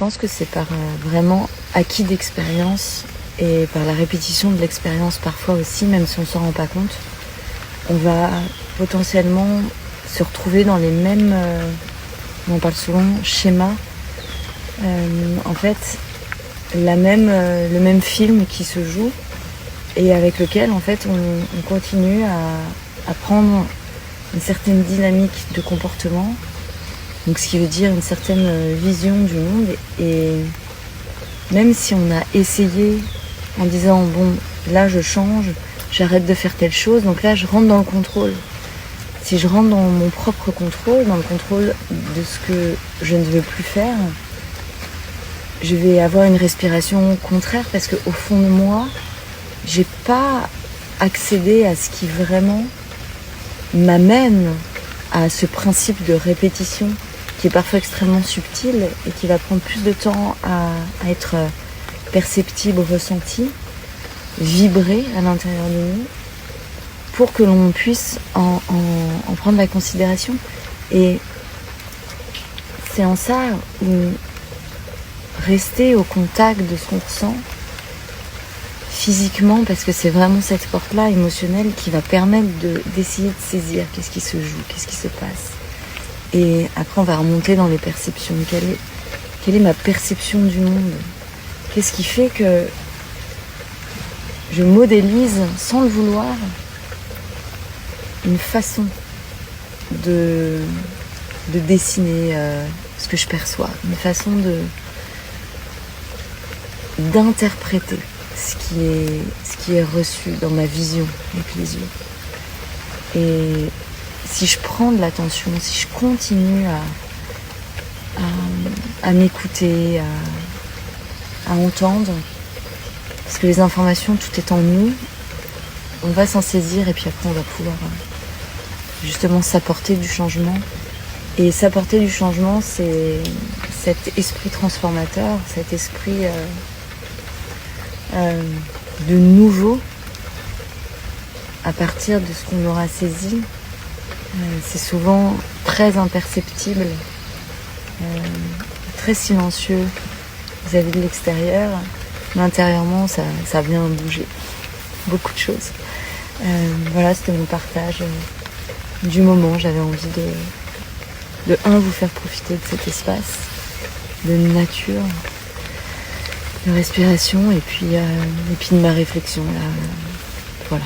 Je pense que c'est par vraiment acquis d'expérience et par la répétition de l'expérience parfois aussi, même si on ne s'en rend pas compte, on va potentiellement se retrouver dans les mêmes, on en parle souvent, schémas. En fait, le même film qui se joue et avec lequel en fait on continue à prendre une certaine dynamique de comportement, donc ce qui veut dire une certaine vision du monde, et même si on a essayé en disant bon là je change, j'arrête de faire telle chose, donc là je rentre dans le contrôle. Si je rentre dans mon propre contrôle, dans le contrôle de ce que je ne veux plus faire, je vais avoir une respiration contraire parce qu'au fond de moi, j'ai pas accédé à ce qui vraiment m'amène à ce principe de répétition qui est parfois extrêmement subtil et qui va prendre plus de temps à être perceptible, ressenti, vibrer à l'intérieur de nous pour que l'on puisse en prendre la considération. Et c'est en ça où rester au contact de ce qu'on ressent physiquement, parce que c'est vraiment cette porte-là émotionnelle qui va permettre d'essayer de saisir qu'est-ce qui se joue, qu'est-ce qui se passe. Et après on va remonter dans les perceptions. Quelle est ma perception du monde? Qu'est-ce qui fait que je modélise, sans le vouloir, une façon de dessiner ce que je perçois, une façon d'interpréter ce qui est reçu dans ma vision avec les yeux. Et si je prends de l'attention, si je continue à m'écouter, à entendre, parce que les informations, tout est en nous, on va s'en saisir et puis après on va pouvoir justement s'apporter du changement. Et s'apporter du changement, c'est cet esprit transformateur, cet esprit de nouveau à partir de ce qu'on aura saisi. C'est souvent très imperceptible, très silencieux vis-à-vis de l'extérieur, mais intérieurement ça vient bouger beaucoup de choses. Voilà, c'était mon partage du moment. J'avais envie de vous faire profiter de cet espace de nature, de respiration, et puis de ma réflexion là. Voilà.